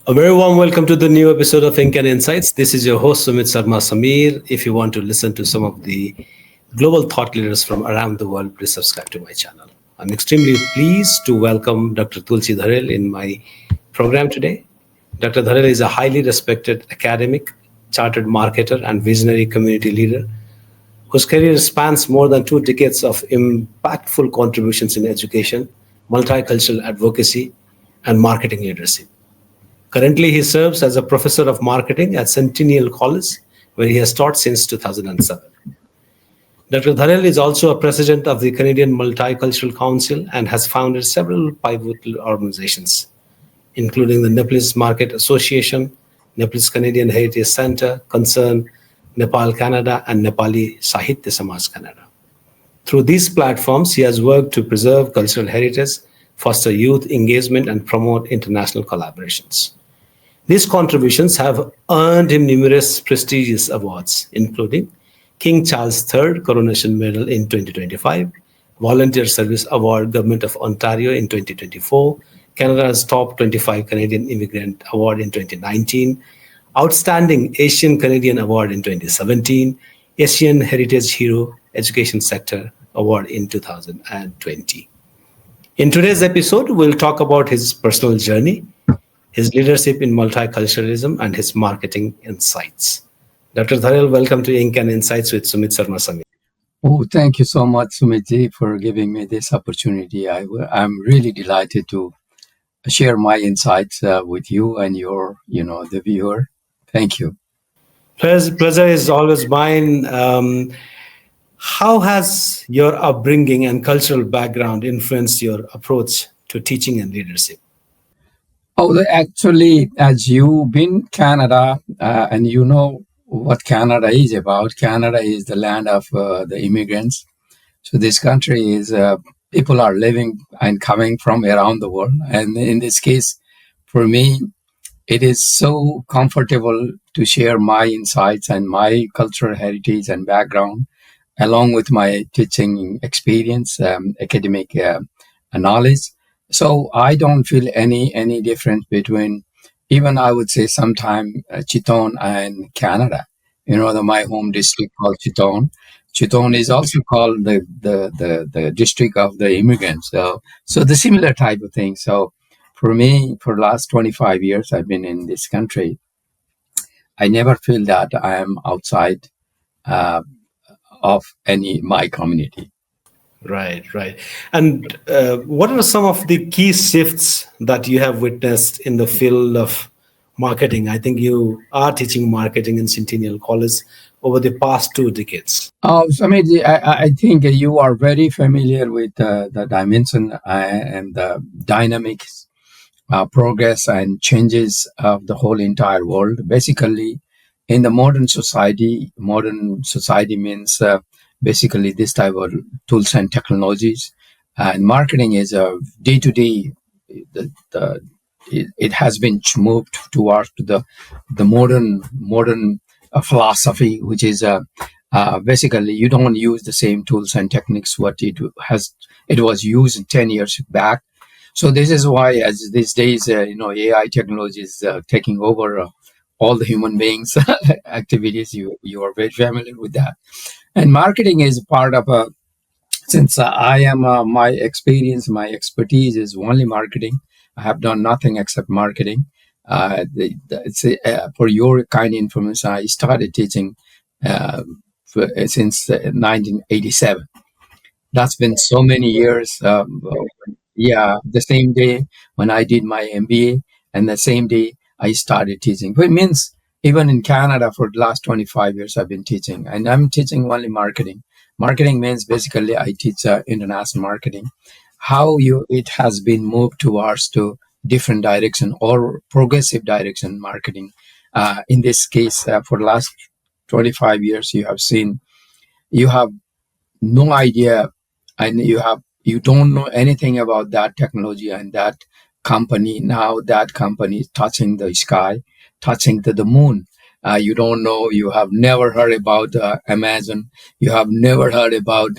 A very warm welcome to the new episode of Ink and Insights. This is your host Sumit Sarma Samir. If you want to listen to some of the global thought leaders from around the world, please subscribe to my channel. I'm extremely pleased to welcome Dr. Tulsi Dharel in my program today. Dr. Dharel is a highly respected academic, chartered marketer, and visionary community leader whose career spans more than 2 decades of impactful contributions in education, multicultural advocacy, and marketing leadership. Currently, he serves as a professor of marketing at Centennial College, where he has taught since 2007. Dr. Dharel is also a president of the Canadian Multicultural Council and has founded several pivotal organizations, including the Nepalese Market Association, Nepalese Canadian Heritage Center, Concern, Nepal Canada, and Nepali Sahitya Samaj Canada. Through these platforms, he has worked to preserve cultural heritage, foster youth engagement, and promote international collaborations. These contributions have earned him numerous prestigious awards, including King Charles III Coronation Medal in 2025, Volunteer Service Award Government of Ontario in 2024, Canada's Top 25 Canadian Immigrant Award in 2019, Outstanding Asian Canadian Award in 2017, Asian Heritage Hero Education Sector Award in 2020. In today's episode, we'll talk about his personal journey, his leadership in multiculturalism, and his marketing insights. Dr. Dharel, welcome to Ink and Insights with Sumit Sarma Samir. Oh, thank you so much, Sumitji, for giving me this opportunity. I'm really delighted to share my insights with you and the viewer. Thank you. Pleasure is always mine. How has your upbringing and cultural background influenced your approach to teaching and leadership? Actually, as you've been Canada, and you know what Canada is about. Canada is the land of the immigrants. So this country is people are living and coming from around the world. And in this case, for me, it is so comfortable to share my insights and my cultural heritage and background, along with my teaching experience, academic knowledge. So I don't feel any difference between, even I would say sometime Chiton and Canada. My home district called Chiton. Chiton is also called the district of the immigrants. So the similar type of thing. So for me, for the last 25 years, I've been in this country. I never feel that I am outside of my community. Right. And what are some of the key shifts that you have witnessed in the field of marketing? I think you are teaching marketing in Centennial College over the past 2 decades. I think you are very familiar with the dimension and the dynamics, progress and changes of the whole entire world. Basically, in the modern society means basically this type of tools and technologies, and marketing is a day-to-day. It has been moved towards the modern philosophy, which is basically you don't use the same tools and techniques what it was used 10 years back. So this is why, as these days, AI technology is taking over all the human beings' activities. You are very familiar with that. And marketing is part of since I am, my experience, my expertise is only marketing. I have done nothing except marketing. For your kind information, I started teaching since 1987. That's been so many years. The same day when I did my MBA, and the same day I started teaching. But it means even in Canada for the last 25 years, I've been teaching, and I'm teaching only marketing. Marketing means basically I teach international marketing, how it has been moved towards to different direction or progressive direction marketing. In this case, for the last 25 years, you have no idea, and you don't know anything about that technology and that company. Now that company is touching the sky, touching the moon. You don't know. You have never heard about Amazon. You have never heard about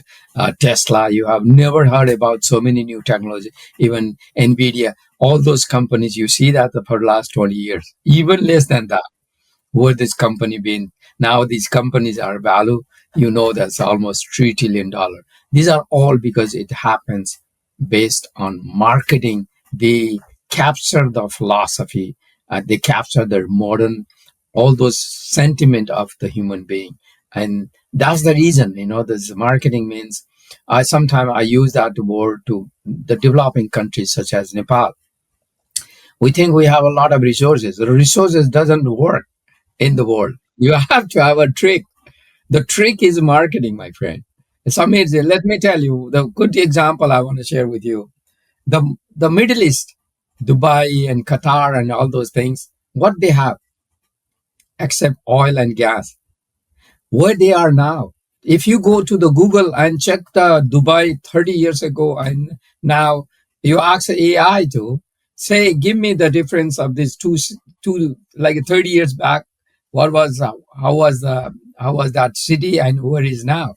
Tesla. You have never heard about so many new technology, even NVIDIA. All those companies, you see that for the last 20 years, even less than that. Where this company been? Now these companies are value, that's almost $3 trillion. These are all because it happens based on marketing. They capture the philosophy, they capture the modern, all those sentiment of the human being. And that's the reason, this marketing means, sometimes I use that word to the developing countries such as Nepal. We think we have a lot of resources. The resources doesn't work in the world. You have to have a trick. The trick is marketing, my friend. Samir, let me tell you the good example I want to share with you. The Middle East, Dubai and Qatar and all those things, what they have except oil and gas, where they are now. If you go to the Google and check the Dubai 30 years ago and now, you ask AI to say, give me the difference of these two like 30 years back. What was how was that city and where is now?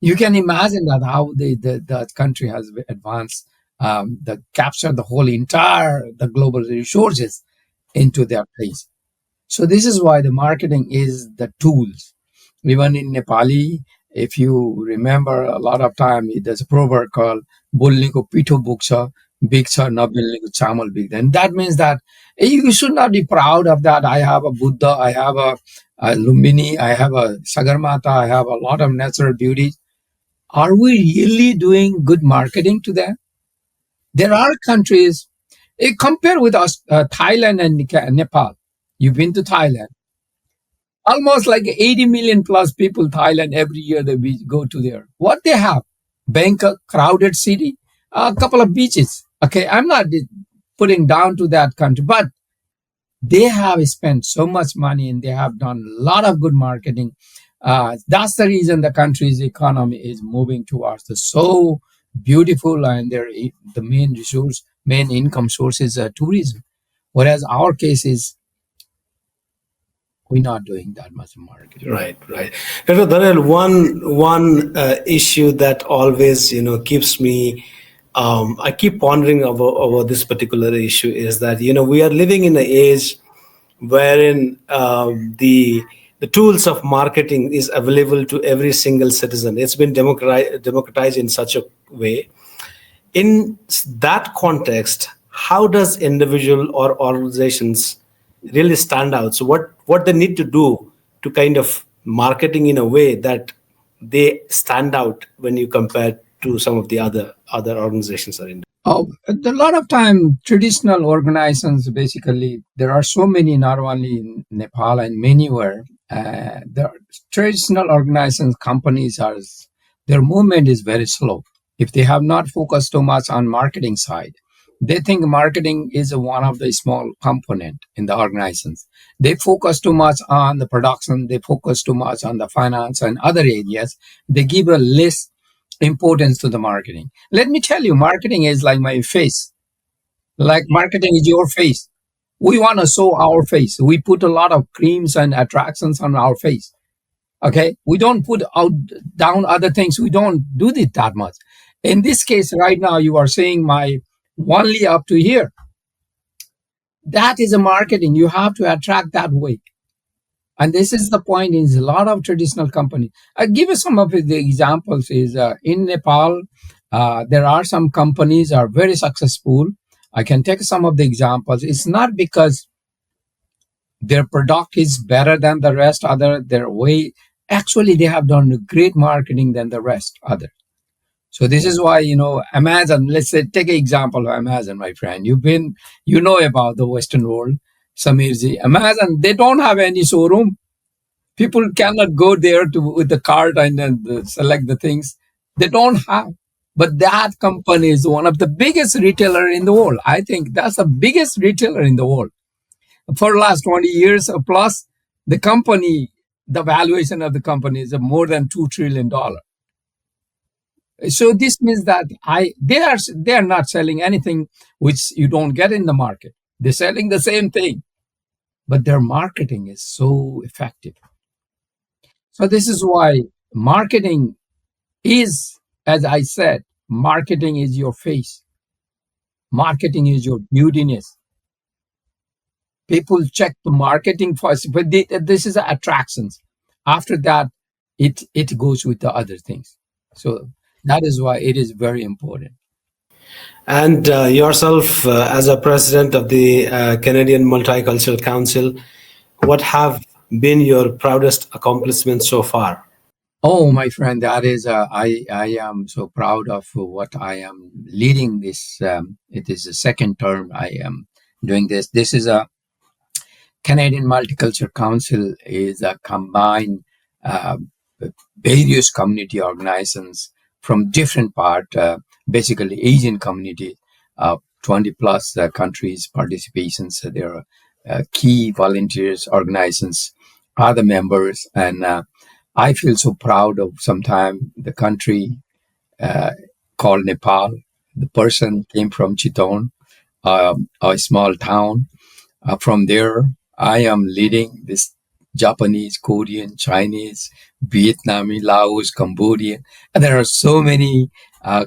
You can imagine that how the country has advanced, that capture the whole entire the global resources into their place. So this is why the marketing is the tools. Even in Nepali, if you remember, a lot of time there's a proverb called "Bolne ko pito bukcha, bikcha na bilne ko chamal bikda," and that means that you should not be proud of that. I have a Buddha, I have a Lumbini, I have a Sagarmata, I have a lot of natural beauty. Are we really doing good marketing to them? There are countries. Compare with us, Thailand and Nepal. You've been to Thailand. Almost like 80 million plus people, Thailand, every year they go to there. What they have? Bangkok, crowded city, a couple of beaches. Okay, I'm not putting down to that country, but they have spent so much money and they have done a lot of good marketing. That's the reason the country's economy is moving towards the so beautiful, and the main income source is tourism. Whereas our case is we're not doing that much marketing. Right, right. Dr. Dharel, one issue that always keeps me, I keep pondering over this particular issue is that we are living in an age wherein the tools of marketing is available to every single citizen. It's been democratized in such a way. In that context, how does individual or organizations really stand out? So what they need to do to kind of marketing in a way that they stand out when you compare to some of the other organizations or Oh, a lot of time traditional organizations, basically there are so many, not only in Nepal and many where the traditional organizations, companies are, their movement is very slow. If they have not focused too much on marketing side, they think marketing is one of the small component in the organizations. They focus too much on the production, they focus too much on the finance and other areas. They give a less importance to the marketing. Let me tell you, marketing is like my face. Like marketing is your face. We want to show our face. We put a lot of creams and attractions on our face. Okay, we don't put out down other things. We don't do it that much. In this case, right now, you are saying my only up to here. That is a marketing. You have to attract that way. And this is the point in a lot of traditional companies. I give you some of the examples. Is in Nepal, there are some companies are very successful. I can take some of the examples. It's not because their product is better than the rest other, their way. Actually, they have done great marketing than the rest other. So this is why, Amazon, let's say, take an example of Amazon, my friend. You know about the Western world, Samirji. Amazon, they don't have any showroom. People cannot go there with the cart and then select the things. They don't have. But that company is one of the biggest retailer in the world. I think that's the biggest retailer in the world. For the last 20 years plus, the company, the valuation of the company is more than $2 trillion. So this means that they are not selling anything which you don't get in the market. They're selling the same thing. but their marketing is so effective. So this is why marketing is, as I said, marketing is your face. Marketing is your beautiness. People check the marketing first, but this is attractions. After that, it goes with the other things. So that is why it is very important. And yourself, as a president of the Canadian Multicultural Council, what have been your proudest accomplishments so far? Oh, my friend, that is, I am so proud of what I am leading this. It is the second term I am doing this. This is a Canadian Multicultural Council is a combined uh, various community organizations from different part, basically Asian community, 20 plus countries participation. So there are key volunteers, organizations are the members, and I feel so proud of sometime the country uh, called Nepal. The person came from Chittagong, a small town. From there, I am leading this Japanese, Korean, Chinese, Vietnamese, Laos, Cambodian. And there are so many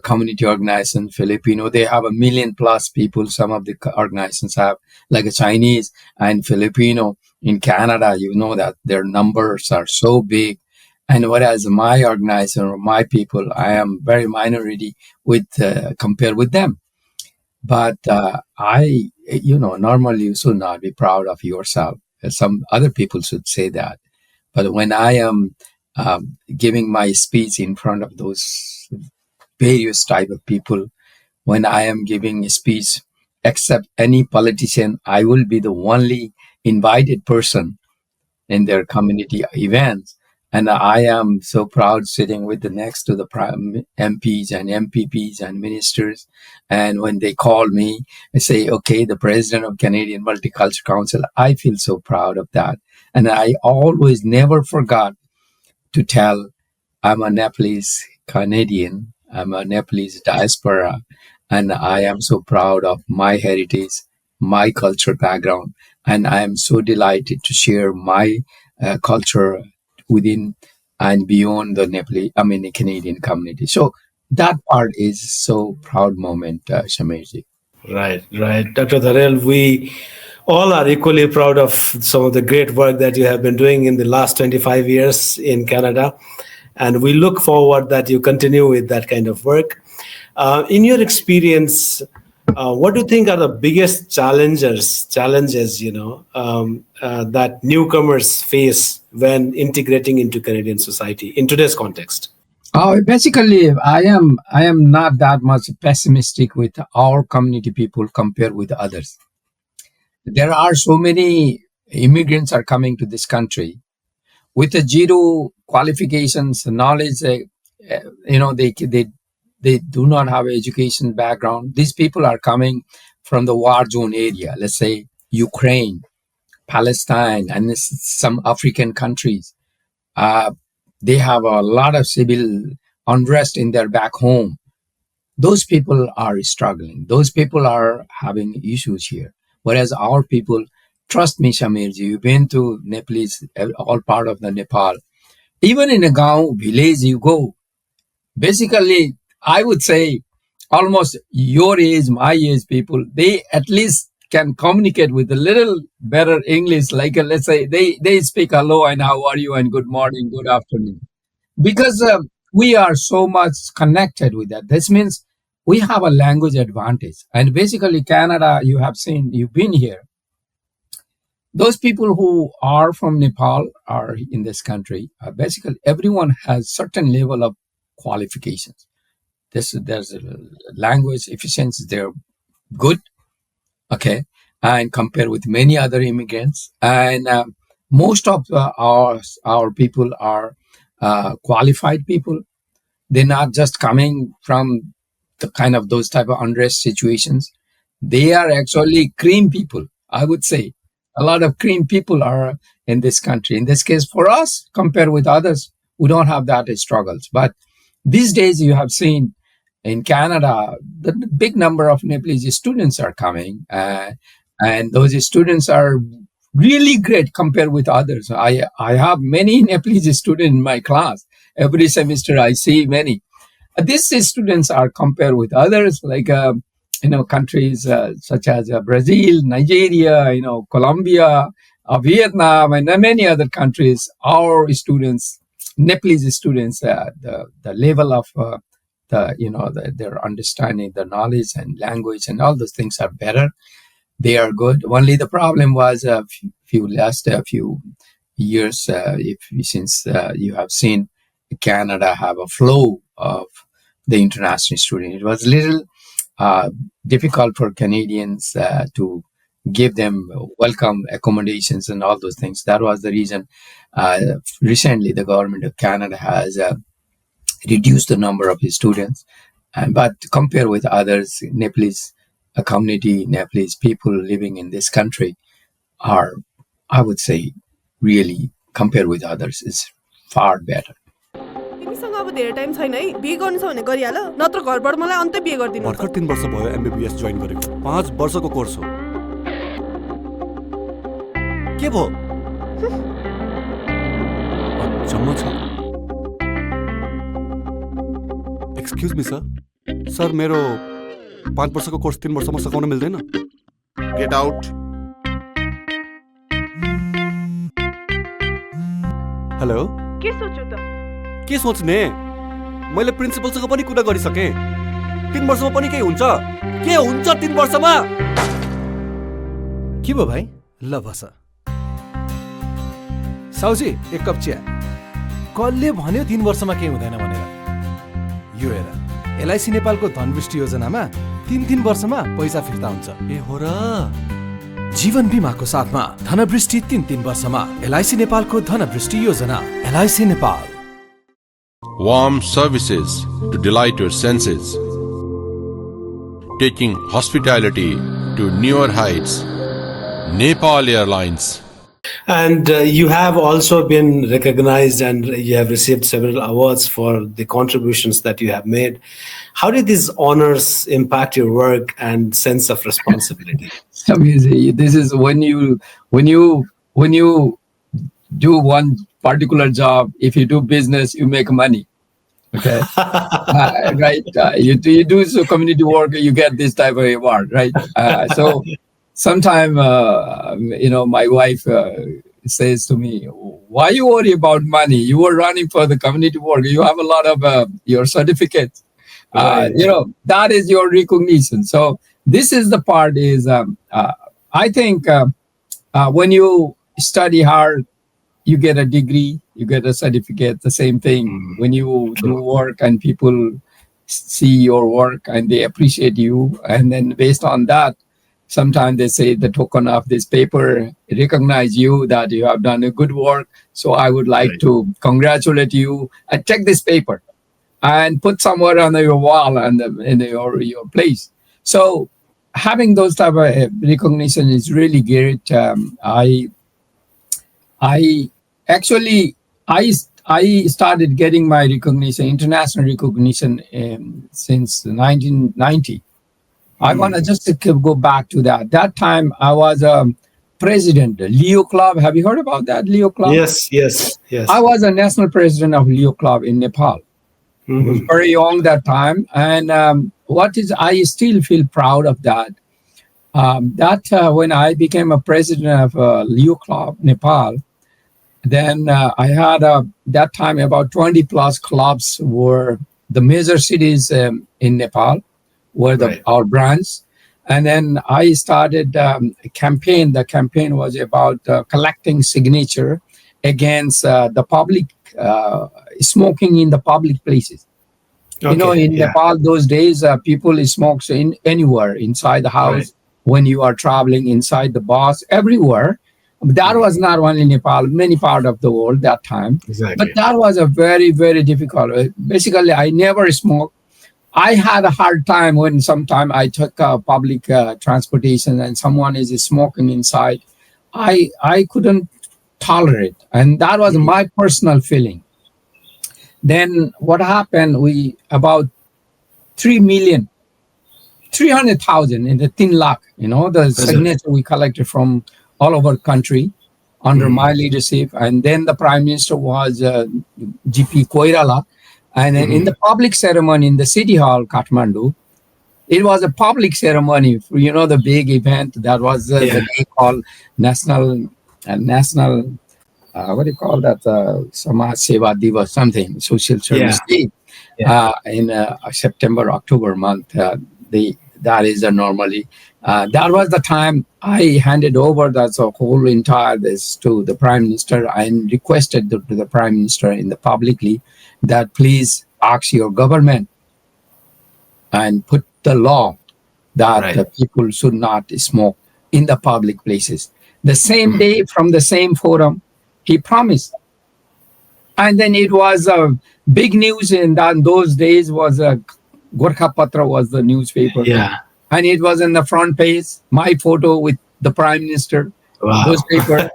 community organizations, Filipino. They have 1 million plus people. Some of the organizations have like a Chinese and Filipino. In Canada, you know that their numbers are so big. And whereas my organization or my people, I am very minority with compared with them. But normally you should not be proud of yourself. Some other people should say that. But when I am giving my speech in front of those various type of people, when I am giving a speech, except any politician, I will be the only invited person in their community events. And I am so proud sitting with the next to the MPs and MPPs and ministers. And when they call me and say, okay, the president of Canadian Multicultural Council, I feel so proud of that. And I always never forgot to tell I'm a Nepalese Canadian. I'm a Nepalese diaspora, and I am so proud of my heritage, my culture background, and I am so delighted to share my culture within and beyond the the Canadian community. So that part is so proud moment, Shamirji. Right, right. Dr. Dharel, we all are equally proud of some of the great work that you have been doing in the last 25 years in Canada. And we look forward that you continue with that kind of work. In your experience, what do you think are the biggest challenges, that newcomers face when integrating into Canadian society in today's context? Basically, I am not that much pessimistic with our community people compared with others. There are so many immigrants are coming to this country with a zero qualifications, knowledge. They do not have education background. These people are coming from the war zone area, let's say Ukraine, Palestine, and some African countries. Uh, they have a lot of civil unrest in their back home. Those people are struggling. Those people are having issues here. Whereas our people, trust me, Shamirji, you've been to Nepalese, all part of the Nepal. Even in a Gaon village you go, basically, I would say almost your age, my age people, they at least can communicate with a little better English. Like, let's say they speak hello and how are you and good morning, good afternoon. Because we are so much connected with that. This means we have a language advantage. And basically, Canada, you have seen, you've been here. Those people who are from Nepal are in this country. Basically, everyone has certain level of qualifications. There's a language efficiency. They're good, okay, and compared with many other immigrants. And most of our people are qualified people. They're not just coming from the kind of those type of unrest situations. They are actually cream people, I would say. A lot of cream people are in this country. In this case, for us, compared with others, we don't have that struggles. But these days, you have seen in Canada, the big number of Nepalese students are coming, and those students are really great compared with others. I have many Nepalese students in my class. Every semester I see many. These students are compared with others, like countries such as Brazil, Nigeria, Colombia, Vietnam, and many other countries. Our students, Nepalese students, the level of their understanding, the knowledge and language and all those things are better. They are good. Only the problem was a few years since you have seen Canada have a flow of the international student. It was a little difficult for Canadians to give them welcome accommodations and all those things. That was the reason recently the government of Canada has reduced the number of students. But compared with others, Nepalese community, Nepalese people living in this country are, I would say, really compared with others is far better. तिमीसँग अब धेरै time छैन है बिहे गर्नु छ भने गरिहाल नत्र घरबाट मलाई अन्त्य बिहे गर्दिनु भर्खर 3 वर्ष भयो एमबीबीएस जोइन गरेको 5 वर्षको कोर्स हो के भो अचम्म छ एक्सक्यूज मी सर मेरो 5 वर्षको कोर्स 3 वर्षमा सकाउन मिल्दैन गेट आउट हेलो के सोच्यौ त के सोच्ने मैले प्रिन्सिपलसँग पनि कुरा गरिसके 3 वर्षमा पनि के हुन्छ 3 वर्षमा के भयो भाइ ल बस साउजी एक कप चिया कसले भन्यो 3 वर्षमा के हुँदैन भनेर यो हेर एलआईसी नेपालको धनवृष्टि योजनामा 3 वर्षमा पैसा फिर्ता हुन्छ ए हो र जीवन बीमाको साथमा धनवृष्टि 3 वर्षमा एलआईसी नेपालको धनवृष्टि योजना LIC Nepal Warm services to delight your senses, taking hospitality to newer heights. Nepal Airlines. And you have also been recognized and you have received several awards for the contributions that you have made. How did these honors impact your work and sense of responsibility? This is when you do one particular job. If you do business, you make money. Okay, right? You do so community work, you get this type of award, right? So sometime, my wife says to me, "Why you worry about money? You were running for the community work. You have a lot of your certificates. That is your recognition." So this is the part is I think when you study hard, you get a degree, you get a certificate, the same thing. When you do work and people see your work and they appreciate you, and then based on that, sometimes they say the token of this paper recognize you that you have done a good work. So I would like to congratulate you and take this paper and put somewhere on your wall and in your place. So having those type of recognition is really great. I started getting my recognition, international recognition, since 1990. I want to just go back to that. That time I was a president, Leo Club. Have you heard about that, Leo Club? Yes. I was a national president of Leo Club in Nepal. I was very young that time. And I still feel proud of that. When I became a president of Leo Club, Nepal, then I had that time about 20 plus clubs were the major cities in Nepal were our branch. And then I started a campaign. The campaign was about collecting signature against the public smoking in the public places. Okay, in Nepal those days, people smoke anywhere inside the house, when you are traveling, inside the bus, everywhere. That was not only Nepal, many parts of the world that time. Exactly. But that was a very, very difficult. Basically, I never smoked. I had a hard time when sometime I took public transportation and someone is smoking inside. I couldn't tolerate. And that was my personal feeling. Then what happened, about 300,000 in the 10 lakh, the signature we collected from all over country under my leadership. And then the Prime Minister was GP Koirala. And then in the public ceremony in the City Hall, Kathmandu, it was a public ceremony, the big event that was the day called National, what do you call that? Samaj Seva Divas, something, Social Service Day. In September, October month. That is normally. That was the time I handed over the whole entire this to the Prime Minister and requested to the Prime Minister in the publicly that please ask your government and put the law that the people should not smoke in the public places. The same day from the same forum, he promised. And then it was big news in those days was Gorkha Patra was the newspaper. And it was in the front page, my photo with the Prime Minister, newspaper.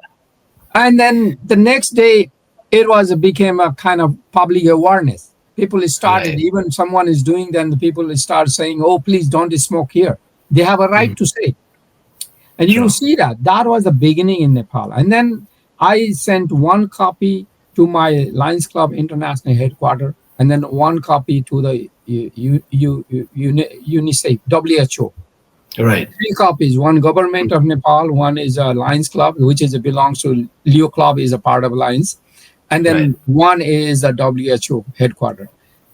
And then the next day, it became a kind of public awareness. People started, even someone is doing, then the people start saying, oh, please don't smoke here. They have a right to say. And you see that was the beginning in Nepal. And then I sent one copy to my Lions Club International headquarters, and then one copy to the UNICEF, WHO. Right. 3 copies, one government of Nepal, one is a Lions Club, which belongs to Leo Club, is a part of Lions. And then one is the WHO headquarters.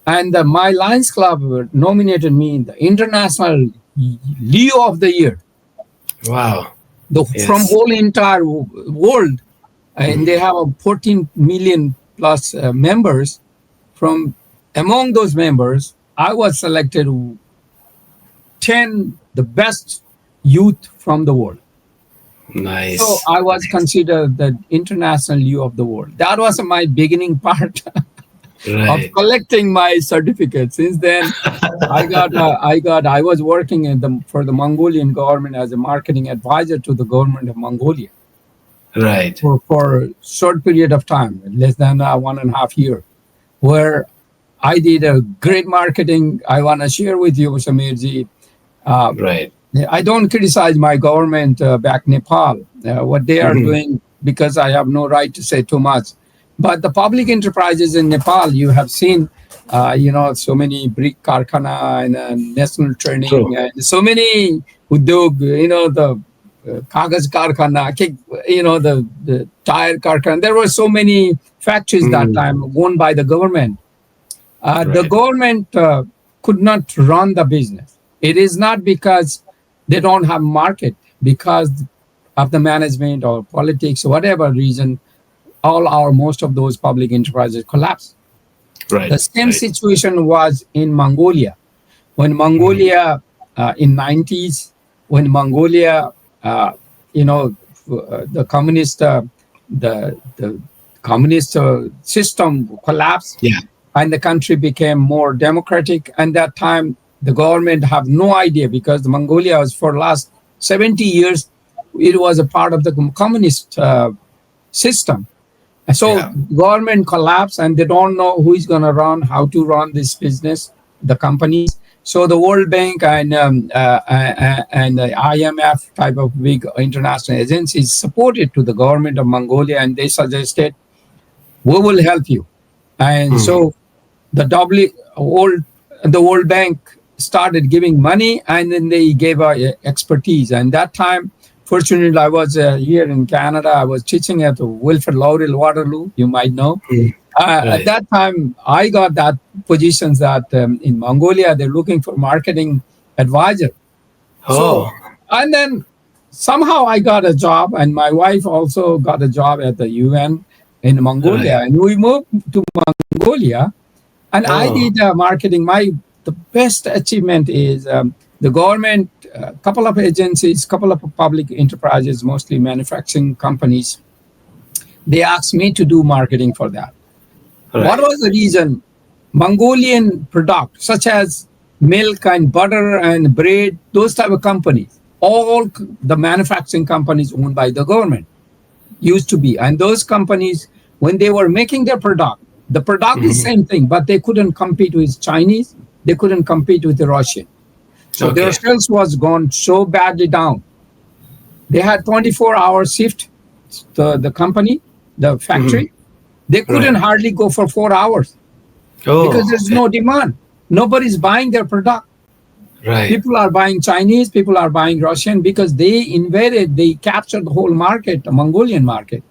And my Lions Club nominated me in the International Leo of the Year. Wow. From whole entire world. And they have 14 million plus members. From among those members, I was selected 10 the best youth from the world. Nice. So I was considered the international youth of the world. That was my beginning part of collecting my certificate. Since then, I was working for the Mongolian government as a marketing advisor to the government of Mongolia. Right. For a short period of time, less than 1.5 years, where I did a great marketing. I want to share with you, Samirji. I don't criticize my government back Nepal, what they are doing, because I have no right to say too much. But the public enterprises in Nepal, you have seen, so many brick karkhana and national training, and so many udyog, the kagaz karkhana, the tire karkhana. There were so many factories that time owned by the government. The government could not run the business. It is not because they don't have market, because of the management or politics, whatever reason, most of those public enterprises collapsed. The same situation was in Mongolia. When Mongolia, in 90s, when Mongolia, the communist system collapsed, and the country became more democratic. And that time, the government have no idea, because Mongolia was for last 70 years, it was a part of the communist system. And so government collapsed, and they don't know who is going to run, how to run this business, the companies. So the World Bank and the IMF type of big international agencies supported to the government of Mongolia, and they suggested, we will help you. And so the World Bank started giving money, and then they gave expertise. And that time, fortunately, I was here in Canada. I was teaching at Wilfrid Laurel Waterloo, you might know. At that time, I got that positions that in Mongolia, they're looking for marketing advisor. And then somehow I got a job, and my wife also got a job at the UN in Mongolia. And we moved to Mongolia, and I did marketing. The best achievement is the government, a couple of agencies, couple of public enterprises, mostly manufacturing companies, they asked me to do marketing for that. What was the reason? Mongolian products, such as milk and butter and bread, those type of companies, all the manufacturing companies owned by the government used to be. And those companies, when they were making their product, the product is same thing, but they couldn't compete with Chinese. They couldn't compete with the Russian. So their sales was gone so badly down. They had 24-hour shift. The company, the factory, they couldn't hardly go for 4 hours because there's no demand. Nobody's buying their product. Right. People are buying Chinese, people are buying Russian because they invaded, they captured the whole market, the Mongolian market.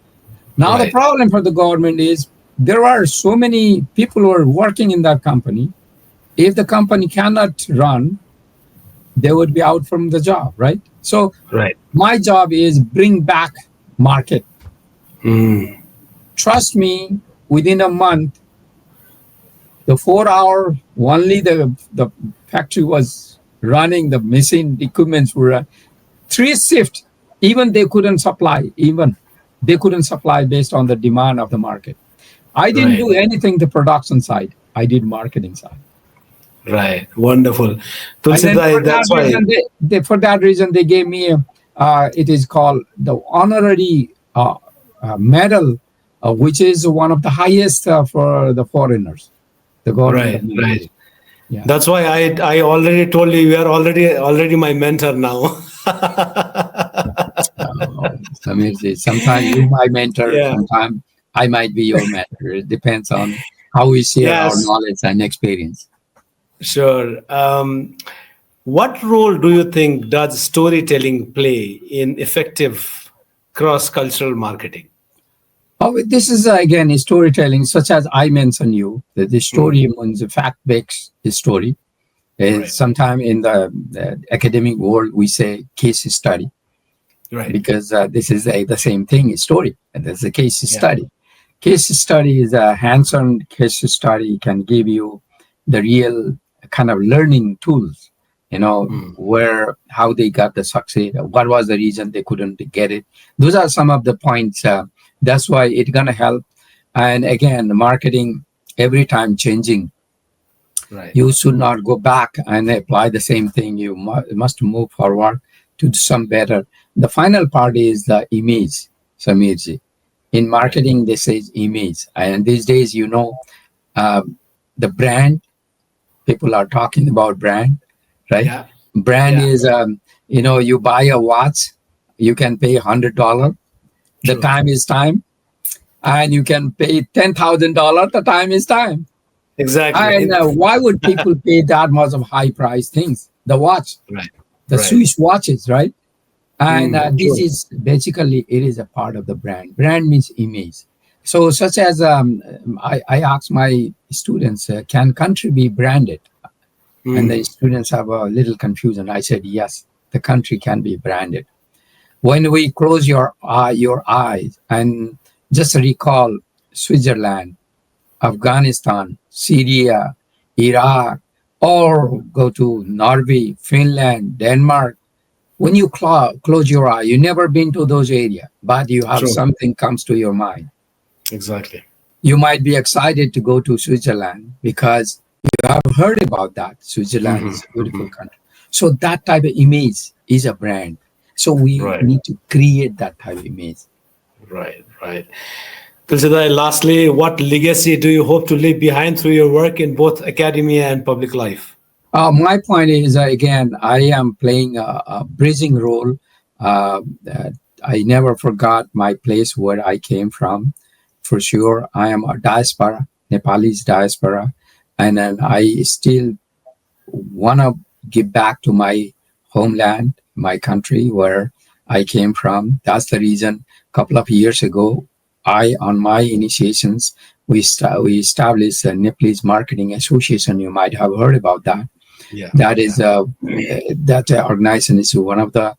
Now the problem for the government is there are so many people who are working in that company. If the company cannot run, they would be out from the job, right? So my job is bring back market. Trust me, within a month, the 4 hour, only the factory was running, the machine equipments were 3 shift, even they couldn't supply, based on the demand of the market. I didn't do anything the production side. I did marketing side. Right. Wonderful. Tulsi, that's why. For that reason, they gave me it is called the honorary medal, which is one of the highest for the foreigners. The government. Right. Yeah. That's why I already told you are already my mentor now. Samirji, sometimes you my mentor, sometimes I might be your mentor. It depends on how we share our knowledge and experience. Sure. What role do you think does storytelling play in effective cross-cultural marketing? Oh, this is again storytelling, such as I mentioned you. That the story means a fact-based story. Sometimes in the academic world, we say case study, because this is the same thing, story, and there's a case study. Case study is a hands-on case study, can give you the real kind of learning tools, how they got the success, what was the reason they couldn't get it. Those are some of the points. That's why it's going to help. And again, the marketing every time changing. You should not go back and apply the same thing. You must move forward to some better. The final part is the image, Samirji. In marketing, they say image. And these days, the brand, people are talking about brand, right? Yeah. Brand is, you buy a watch, you can pay $100. The time is time. And you can pay $10,000. The time is time. Exactly. And why would people pay that much of high price things? The watch, the Swiss watches, right? And this is basically, it is a part of the brand. Brand means image. So such as I ask my students, can country be branded? And the students have a little confusion. I said, yes, the country can be branded. When we close your eyes and just recall Switzerland, Afghanistan, Syria, Iraq, or go to Norway, Finland, Denmark. When you close your eye, you've never been to those areas, but you have something comes to your mind. Exactly. You might be excited to go to Switzerland because you have heard about that. Switzerland is a beautiful country. So that type of image is a brand. So we need to create that type of image. Right. Tulsidharel, lastly, what legacy do you hope to leave behind through your work in both academia and public life? My point is, again, I am playing a bridging role. I never forgot my place where I came from. For sure, I am a diaspora, Nepalese diaspora, and then I still want to give back to my homeland, my country where I came from. That's the reason a couple of years ago, on my initiations, we established a Nepalese Marketing Association. You might have heard about that. Yeah. That is that organization is one of the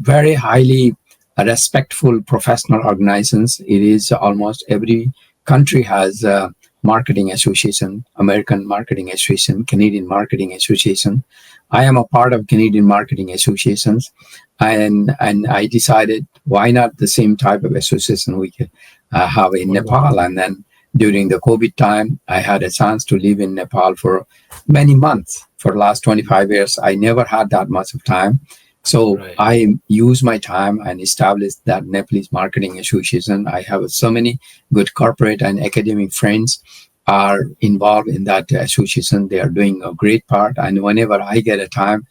very highly respectful professional organizations. It is almost every country has a marketing association, American Marketing Association, Canadian Marketing Association. I am a part of Canadian Marketing Associations, and I decided why not the same type of association we could have in Nepal. And then during the COVID time, I had a chance to live in Nepal for many months. For the last 25 years, I never had that much of time. So I used my time and established that Nepalese Marketing Association. I have so many good corporate and academic friends are involved in that association. They are doing a great part. And whenever I get a time,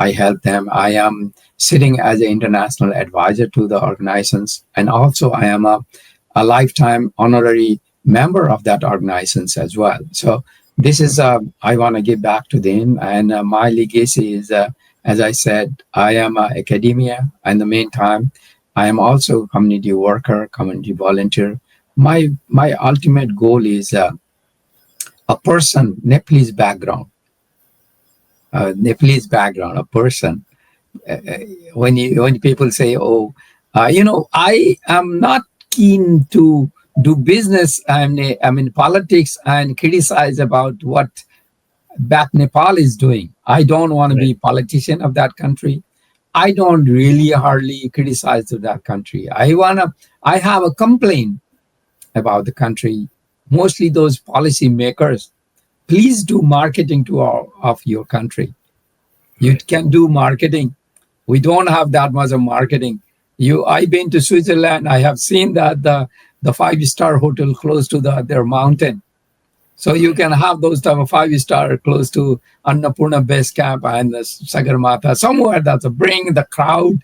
I help them. I am sitting as an international advisor to the organizations, and also I am a lifetime honorary member of that organizations as well. So this is I want to give back to them, and my legacy is, as I said, I am academia. In the meantime, I am also community worker, community volunteer. My ultimate goal is a person Nepalese background, a person. When people say, "Oh, I am not keen to do business. I'm in politics and criticize about what back Nepal is doing. I don't want to be politician of that country. I don't really hardly criticize of that country. I have a complaint about the country. Mostly those policy makers. Please do marketing of your country. You can do marketing. We don't have that much of marketing. I've been to Switzerland. I have seen that the 5-star hotel close to their mountain. So you can have those type of 5-star close to Annapurna Base Camp and the Sagarmatha, somewhere that's bring the crowd,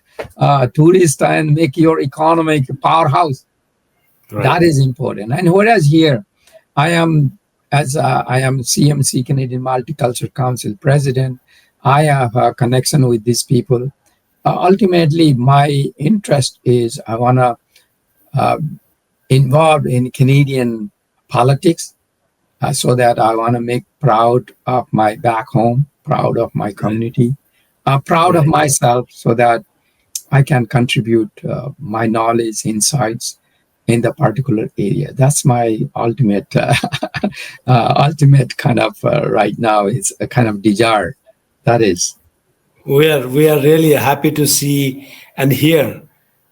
tourists, and make your economic powerhouse. Right. That is important. And whereas here, I am CMC, Canadian Multicultural Council president. I have a connection with these people. Ultimately, my interest is I want to involve in Canadian politics so that I want to make proud of my back home, proud of my community, proud of myself so that I can contribute my knowledge, insights in the particular area. That's my ultimate kind of right now is a kind of desire. That is. We are really happy to see and hear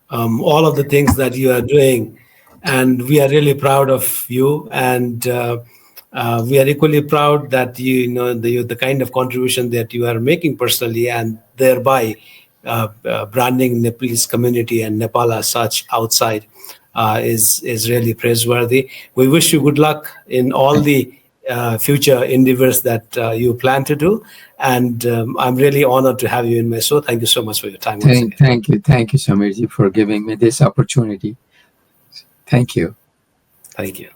all of the things that you are doing, and we are really proud of you. And we are equally proud that the kind of contribution that you are making personally, and thereby branding Nepalese community and Nepal as such outside is really praiseworthy. We wish you good luck in all the future endeavors that you plan to do, and I'm really honored to have you in my show. Thank you so much for your time. Thank you, Samirji, for giving me this opportunity. Thank you. Thank you.